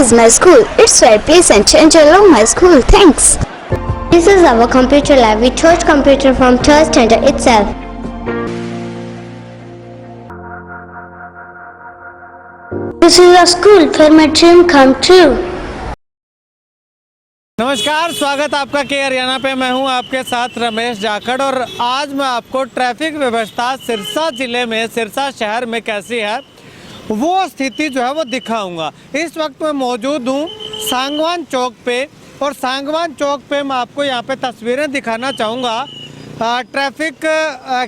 is my school. It's very pleasant and I love my school. Thanks. This is our computer lab. We chose computer from third standard itself. This is a school where my dream come true. नमस्कार, स्वागत आपका के हरियाणा पे। मैं हूं आपके साथ रमेश जाखड़ और आज मैं आपको ट्रैफिक व्यवस्था सिरसा ज़िले में, सिरसा शहर में कैसी है वो स्थिति जो है वो दिखाऊंगा। इस वक्त मैं मौजूद हूं सांगवान चौक पे और सांगवान चौक पे मैं आपको यहां पे तस्वीरें दिखाना चाहूँगा ट्रैफिक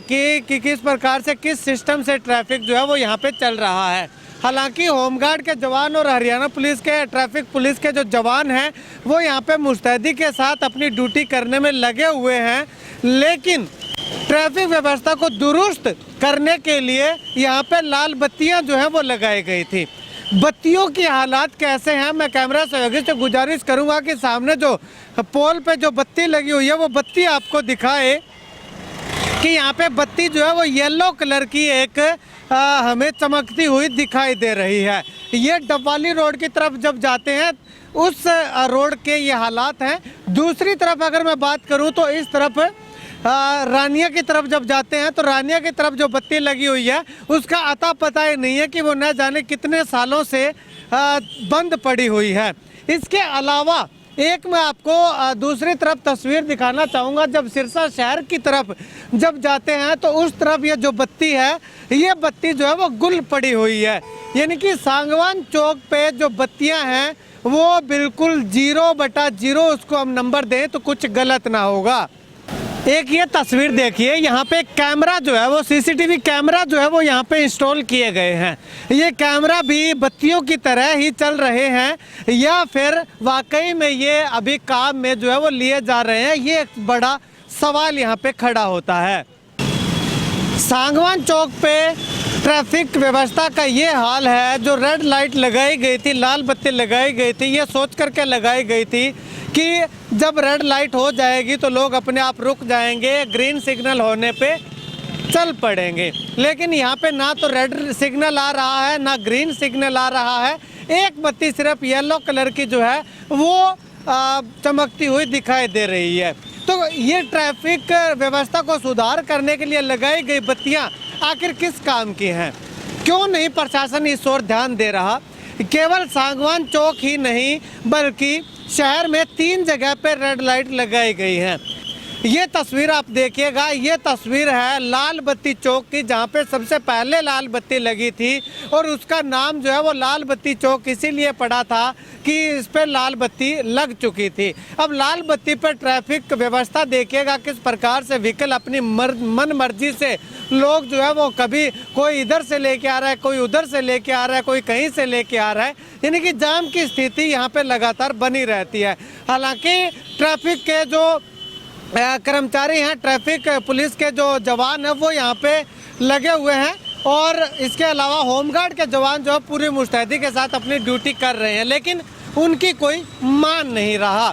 की किस प्रकार से, किस सिस्टम से ट्रैफिक जो है वो यहाँ पे चल रहा है। हालांकि होमगार्ड के जवान और हरियाणा पुलिस के, ट्रैफिक पुलिस के जो जवान हैं वो यहाँ पे मुस्तैदी के साथ अपनी ड्यूटी करने में लगे हुए हैं, लेकिन ट्रैफिक व्यवस्था को दुरुस्त करने के लिए यहाँ पे लाल बत्तियाँ जो हैं वो लगाई गई थी। बत्तियों की हालात कैसे हैं, मैं कैमरा सहयोगी से गुजारिश करूँगा कि सामने जो पोल पे जो बत्ती लगी हुई है वो बत्ती आपको दिखाए कि यहाँ पे बत्ती जो है वो येलो कलर की एक हमें चमकती हुई दिखाई दे रही है। ये डबवाली रोड की तरफ जब जाते हैं उस रोड के ये हालात हैं। दूसरी तरफ अगर मैं बात करूं तो इस तरफ रानिया की तरफ जब जाते हैं तो रानिया की तरफ जो बत्ती लगी हुई है उसका अता पता ही नहीं है कि वो न जाने कितने सालों से बंद पड़ी हुई है। इसके अलावा एक मैं आपको दूसरी तरफ तस्वीर दिखाना चाहूँगा। जब सिरसा शहर की तरफ जब जाते हैं तो उस तरफ ये जो बत्ती है, ये बत्ती जो है वो गुल पड़ी हुई है, यानी कि सांगवान चौक पे जो बत्तियां हैं वो बिल्कुल 0/0 उसको हम नंबर दें तो कुछ गलत ना होगा। एक ये तस्वीर देखिए, यहाँ पे कैमरा जो है वो सीसीटीवी कैमरा जो है वो यहाँ पे इंस्टॉल किए गए हैं। ये कैमरा भी बत्तियों की तरह ही चल रहे हैं या फिर वाकई में ये अभी काम में जो है वो लिए जा रहे हैं, ये एक बड़ा सवाल यहाँ पे खड़ा होता है। सांगवान चौक पे ट्रैफिक व्यवस्था का ये हाल है। जो रेड लाइट लगाई गई थी, लाल बत्ती लगाई गई थी, ये सोच करके लगाई गई थी कि जब रेड लाइट हो जाएगी तो लोग अपने आप रुक जाएंगे, ग्रीन सिग्नल होने पे चल पड़ेंगे। लेकिन यहाँ पे ना तो रेड सिग्नल आ रहा है ना ग्रीन सिग्नल आ रहा है। एक बत्ती सिर्फ येलो कलर की जो है वो चमकती हुई दिखाई दे रही है। तो ये ट्रैफिक व्यवस्था को सुधार करने के लिए लगाई गई बत्तियाँ आखिर किस काम की हैं? क्यों नहीं प्रशासन इस ओर ध्यान दे रहा? केवल सांगवान चौक ही नहीं बल्कि शहर में 3 जगह पे रेड लाइट लगाई गई है। ये तस्वीर आप देखिएगा, ये तस्वीर है लाल बत्ती चौक की, जहाँ पे सबसे पहले लाल बत्ती लगी थी और उसका नाम जो है वो लाल बत्ती चौक इसीलिए पड़ा था कि इस पर लाल बत्ती लग चुकी थी। अब लाल बत्ती पर ट्रैफिक व्यवस्था देखिएगा किस प्रकार से व्हीकल अपनी मन मर्जी से लोग जो है वो कभी कोई इधर से लेके आ रहा है, कोई उधर से लेके आ रहा है, कोई कहीं से लेके आ रहा है, यानी कि जाम की स्थिति यहाँ पे लगातार बनी रहती है। हालांकि ट्रैफिक के जो कर्मचारी हैं, ट्रैफिक पुलिस के जो जवान हैं वो यहाँ पे लगे हुए हैं और इसके अलावा होमगार्ड के जवान जो है पूरी मुस्तैदी के साथ अपनी ड्यूटी कर रहे हैं, लेकिन उनकी कोई मान नहीं रहा।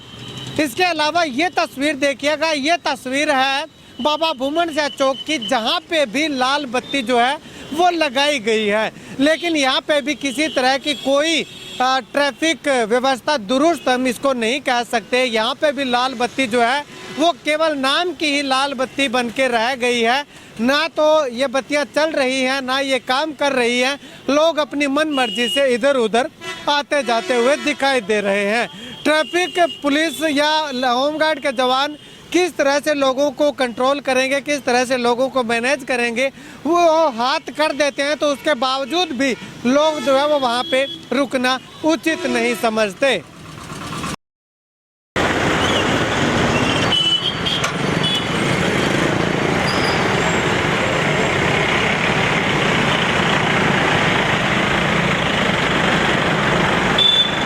इसके अलावा ये तस्वीर देखिएगा, ये तस्वीर है बाबा भूमन शाह चौक की, जहाँ पे भी लाल बत्ती जो है वो लगाई गई है, लेकिन यहाँ पे भी किसी तरह की कोई ट्रैफिक व्यवस्था दुरुस्त हम इसको नहीं कह सकते। यहाँ पे भी लाल बत्ती जो है वो केवल नाम की ही लाल बत्ती बन के रह गई है। ना तो ये बत्तियाँ चल रही हैं ना ये काम कर रही हैं। लोग अपनी मन मर्जी से इधर उधर आते जाते हुए दिखाई दे रहे हैं। ट्रैफिक पुलिस या होमगार्ड के जवान किस तरह से लोगों को कंट्रोल करेंगे, किस तरह से लोगों को मैनेज करेंगे, वो हाथ कर देते हैं तो उसके बावजूद भी लोग जो है वो वहाँ पे रुकना उचित नहीं समझते।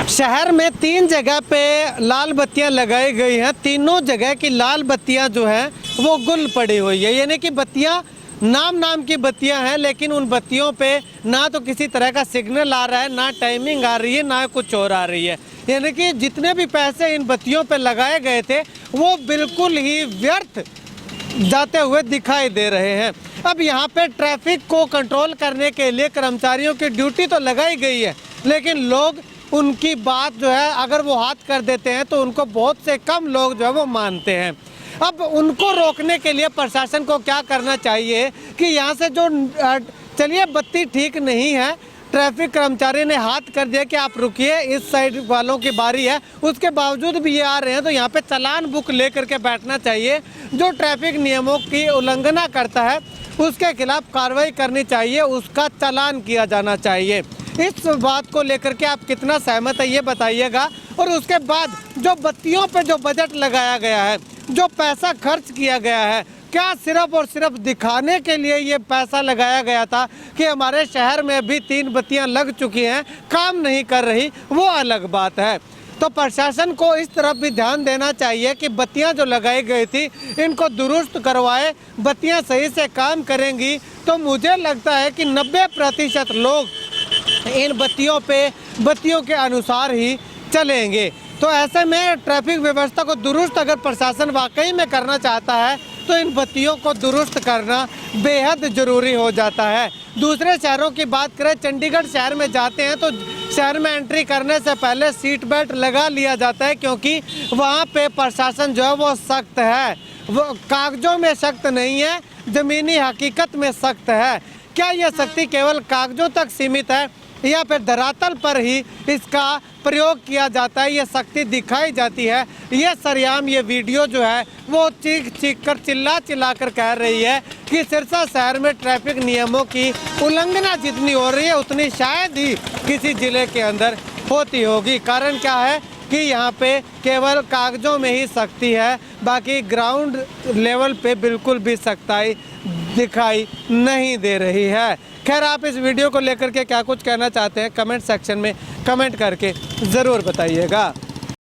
शहर में 3 जगह पे लाल बत्तियां लगाई गई हैं। तीनों जगह की लाल बत्तियां जो हैं वो गुल पड़ी हुई है, यानी कि बत्तियां नाम की बत्तियां हैं, लेकिन उन बत्तियों पे ना तो किसी तरह का सिग्नल आ रहा है, ना टाइमिंग आ रही है, ना कुछ और आ रही है। यानी कि जितने भी पैसे इन बत्तियों पे लगाए गए थे वो बिल्कुल ही व्यर्थ जाते हुए दिखाई दे रहे हैं। अब यहाँ पे ट्रैफिक को कंट्रोल करने के लिए कर्मचारियों की ड्यूटी तो लगाई गई है, लेकिन लोग उनकी बात जो है अगर वो हाथ कर देते हैं तो उनको बहुत से कम लोग जो है वो मानते हैं। अब उनको रोकने के लिए प्रशासन को क्या करना चाहिए कि यहाँ से जो चलिए बत्ती ठीक नहीं है, ट्रैफिक कर्मचारी ने हाथ कर दिया कि आप रुकिए, इस साइड वालों की बारी है, उसके बावजूद भी ये आ रहे हैं तो यहाँ पे चालान बुक लेकर के बैठना चाहिए। जो ट्रैफिक नियमों की उल्लंघना करता है उसके खिलाफ कार्रवाई करनी चाहिए, उसका चालान किया जाना चाहिए। इस बात को लेकर के आप कितना सहमत है ये बताइएगा। और उसके बाद जो बत्तियों पे जो बजट लगाया गया है, जो पैसा खर्च किया गया है, क्या सिर्फ और सिर्फ दिखाने के लिए ये पैसा लगाया गया था कि हमारे शहर में भी 3 बत्तियां लग चुकी हैं, काम नहीं कर रही, वो अलग बात है। तो प्रशासन को इस तरफ भी ध्यान देना चाहिए कि बत्तियां जो लगाई गई थी इनको दुरुस्त करवाए। बत्तियां सही से काम करेंगी तो मुझे लगता है कि 90% लोग इन बत्तियों के अनुसार ही चलेंगे। तो ऐसे में ट्रैफिक व्यवस्था को दुरुस्त अगर प्रशासन वाकई में करना चाहता है तो इन बत्तियों को दुरुस्त करना बेहद ज़रूरी हो जाता है। दूसरे शहरों की बात करें, चंडीगढ़ शहर में जाते हैं तो शहर में एंट्री करने से पहले सीट बेल्ट लगा लिया जाता है, क्योंकि वहाँ पे प्रशासन जो है वो सख्त है, वो कागजों में सख्त नहीं है, ज़मीनी हकीकत में सख्त है। क्या यह सख्ती केवल कागजों तक सीमित है या फिर धरातल पर ही इसका प्रयोग किया जाता है, ये सख्ती दिखाई जाती है? ये सरेआम ये वीडियो जो है वो चीख कर चिल्ला कर कह रही है कि सिरसा शहर में ट्रैफिक नियमों की उल्लंघना जितनी हो रही है उतनी शायद ही किसी ज़िले के अंदर होती होगी। कारण क्या है कि यहाँ पे केवल कागजों में ही सख्ती है, बाकी ग्राउंड लेवल पे बिल्कुल भी सख्ताई दिखाई नहीं दे रही है। खैर, आप इस वीडियो को लेकर के क्या कुछ कहना चाहते हैं कमेंट सेक्शन में कमेंट करके ज़रूर बताइएगा।